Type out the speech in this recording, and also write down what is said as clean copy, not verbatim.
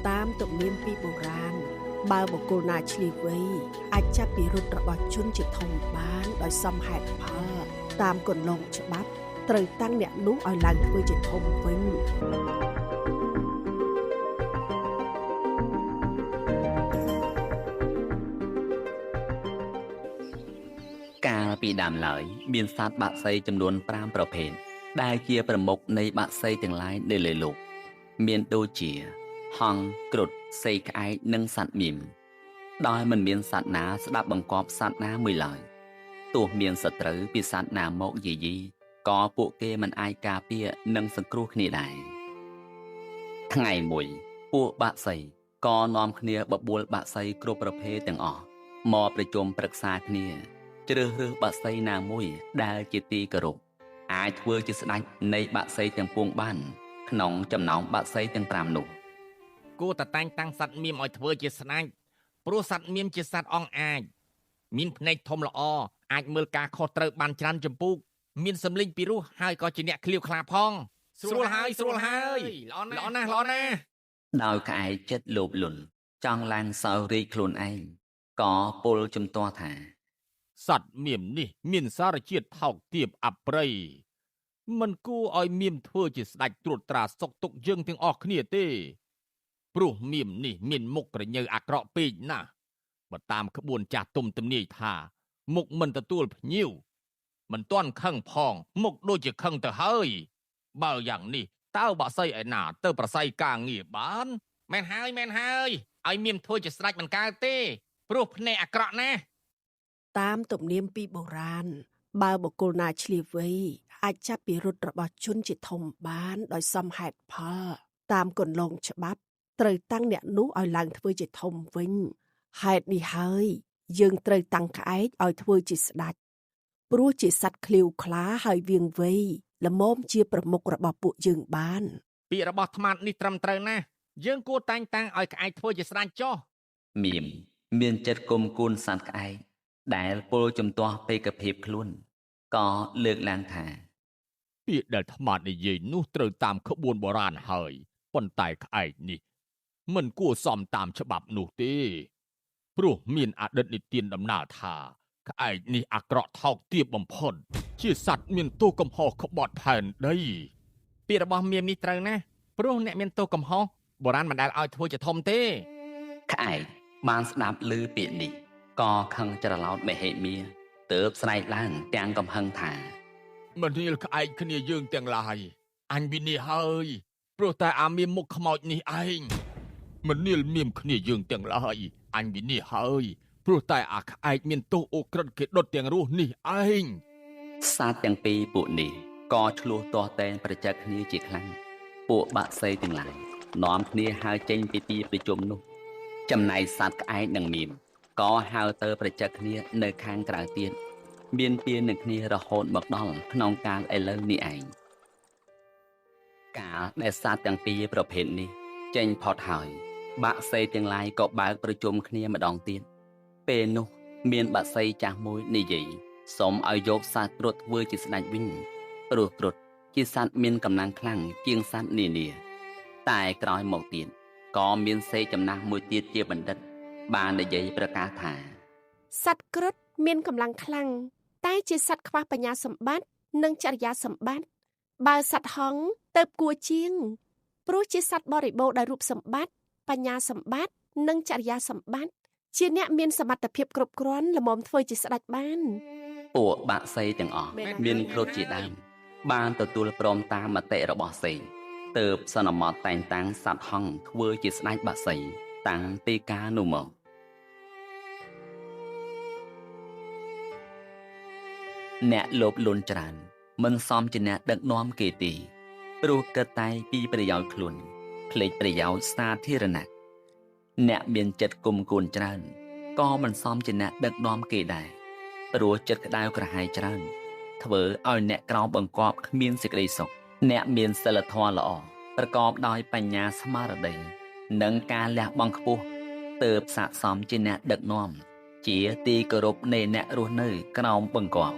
តាមទំនៀមពីបុរាណបើបុគ្គលណាឆ្លៀសវៃអាចចាប់ពិរុទ្ធរបស់ជនជាធំបានដោយសមហេតុផលតាមគន្លងច្បាប់ត្រូវតាំងអ្នកនោះឲ្យឡើងធ្វើជាធំវិញកាលពីដើមឡើយមានសត្វបក្សីចំនួន5ប្រភេទដែលជាប្រមុខនៃបក្សីទាំងឡាយនៅលើលោកមានដូចជាហង្សគ្រុឌសេះក្អែកនិងសត្វមៀមដោយមិនមានសត្វណាស្ដាប់បង្គាប់សត្វណាមួយឡើយទោះមានសត្រូវពីសត្វណាមកយាយីក៏ពួកគេមិនអាចការពារនិងសង្គ្រោះគ្នាដែរថ្ងៃមួយពួកបក្សីក៏នាំគ្នាបបួលបក្សីគ្រប់ប្រភេទទាំងអស់មកប្រជុំប្រឹក្សាគ្នាជ្រើសរើសបក្សីណាមួយដែលជាទីគោរពអាចធ្វើជាស្ដេចនៃបក្សីទាំងពួងបានក្នុងចំណោមបក្សីទាំង5នោះគួរតែតែងតាំងសត្វមៀមឲ្យធ្វើជាស្ដេចព្រោះសត្វមៀមជាសត្វអង់អាចមានភ្នែកធំល្អអាចមើលការខុសត្រូវបានច្រើនចម្ពោះមានសម្លេងពីរោះហើយក៏ជាអ្នកឃ្លាវខ្លាផងស្រួលហើយល្អណាស់ដោយក្អែកចិត្តលោភលន់ចង់ឡើងសោយរាជខ្លួនឯងក៏ពុលជំទាស់ថាសត្វមៀមនេះមានសារជាតិថោកទាបអប្រិយមិនគួរឲ្យមៀមធ្វើជាស្ដេចត្រួតត្រាសុខទុក្ខយើងទាំងអស់គ្នាទេព្រោះមៀមនេះមានមុខក្រញើអាក្រក់ពេកណាស់បើតាមក្បួនចាស់ទុំទំនាយថាមុខមិនទទួលភ្ញៀវមិនទាន់ខឹងផងមុខដូចជាខឹងទៅហើយបើយ៉ាងនេះតើបក្សីឯណាទៅប្រស័យការងារបានមែនហើយឲ្យមៀមធ្វើជាស្ដេចមិនកើតទេព្រោះភ្នែកអាក្រក់ណាស់តាមទំនៀមពីបុរាណបើបុគ្គលណាឆ្លៀសវៃអាចចាប់ពិរុទ្ធរបស់ជនជាធំបានដោយសមហេតុផលតាមគន្លងច្បាប់ត្រូវតាំងអ្នកនោះឲ្យឡើងធ្វើជាធំវិញហេតុនេះហើយយើងត្រូវតាំងក្អែកឲ្យធ្វើជាស្ដេចព្រោះជាសត្វឃ្លាវខ្លាហើយវាងវៃល្មមជាប្រមុខរបស់ពួកយើងបានពាក្យរបស់ថ្មនេះត្រឹមត្រូវណាស់យើងគួរតែងតាំងឲ្យក្អែកធ្វើជាស្ដេចចុះមៀមមានចិត្តគុំគួនសត្វក្អែកដែលពលជំទាស់ពេកភាពខ្លួនក៏លើកឡើងថាពាក្យដែលថ្មនិយាយនោះត្រូវតាមក្បួនបុរាណហើយប៉ុន្តែក្អែកនេះមិនគួរសមតាមច្បាប់នោះទេព្រោះមានអតីតនិទានដំណាលថាក្អែកនេះអាក្រក់ថោកទាបបំផុតជាសត្វមានទោសកំហុសក្បត់ផែនដីពាក្យរបស់មៀមនេះត្រូវណាស់ព្រោះអ្នកមានទោសកំហុសបុរាណមិនដែលឲ្យធ្វើជាធំទេក្អែកបានស្ដាប់ឮពាក្យនេះក៏ខឹងច្រឡោតមហេមាទើបស្រែកឡើងទាំងកំហឹងថាមនាលក្អែកគ្នាយើងទាំងឡាយអញវិនិច្ឆ័យហើយព្រោះតែអាមៀមមុខខ្មោចនេះឯងមនាលមៀមគ្នាយើងទាំងឡាយអញវិនិច្ឆ័យហើយព្រោះតែអាក្អែកមានទោសអូក្រិតគេដុតទាំងរស់នេះឯងសត្វទាំងពីរពួកនេះក៏ឆ្លោះទាស់តែងប្រជែកគ្នាជាខ្លាំងពួកបក្សីទាំងឡាយនាំគ្នាហើរចេញពីទីប្រជុំនោះចំណែកសត្វក្អែកនិងមៀមក៏ហើរទៅប្រជែកគ្នានៅខាងក្រៅទៀតមានពៀននឹងគ្នារហូតមកដល់ក្នុងកាលឥឡូវនេះឯងកាលដែលសត្វទាំងពីរប្រភេទនេះចេញផុតហើយបក្សីទាំងឡាយក៏បើកប្រជុំគ្នាម្ដងទៀតពេលនោះមានបក្សីចាស់មួយនិយាយសូមឲ្យយកសត្វគ្រុឌធ្វើជាស្ដេចវិញព្រោះគ្រុឌជាសត្វមានកម្លាំងខ្លាំងជាងសត្វនានាតែក្រោយមកទៀតក៏មានសេះចំណាស់មួយទៀតជាបណ្ឌិតបាននិយាយប្រកាសថាសត្វគ្រុឌមានកម្លាំងខ្លាំងតែជាសត្វខ្វះបញ្ញាសម្បត្តិនិងចរិយាសម្បត្តិបើសត្វហង្សទៅគួរជាងព្រោះជាសត្វបរិបូរណ៍ដោយរូបសម្បត្តិបញ្ញាសម្បត្តិនិងចរិយាសម្បត្តិជាអ្នកមានសមត្ថភាពគ្រប់គ្រាន់ល្មមធ្វើជាស្ដេចបានពួកបក្សីទាំងអស់មានគ្រុឌជាដើមបានទទួលព្រមតាមមតិរបស់សេះទើបសន្មតតែងតាំងសត្វហង្សធ្វើជាស្ដេចបក្សីតាំងពីកាលនោះមកអ្នកលោភលន់ច្រើនមិនសមជាអ្នកដឹកនាំគេទេព្រោះគិតតែពីប្រយោជន៍ខ្លួនភ្លេចប្រយោជន៍សាធារណៈអ្នកមានចិត្តគុំគួនច្រើនក៏មិនសមជាអ្នកដឹកនាំគេដែរព្រោះចិត្តក្តៅក្រហាយច្រើនធ្វើឲ្យអ្នកក្រោមបង្គាប់គ្មានសេចក្តីសុខអ្នកមានសិលធម៌ល្អប្រកបដោយបញ្ញាស្មារតីនិងការលះបង់ខ្ពស់ទើបស័ក្តិសមជាអ្នកដឹកនាំជាទីគោរពនៃអ្នករស់នៅក្រោមបង្គាប់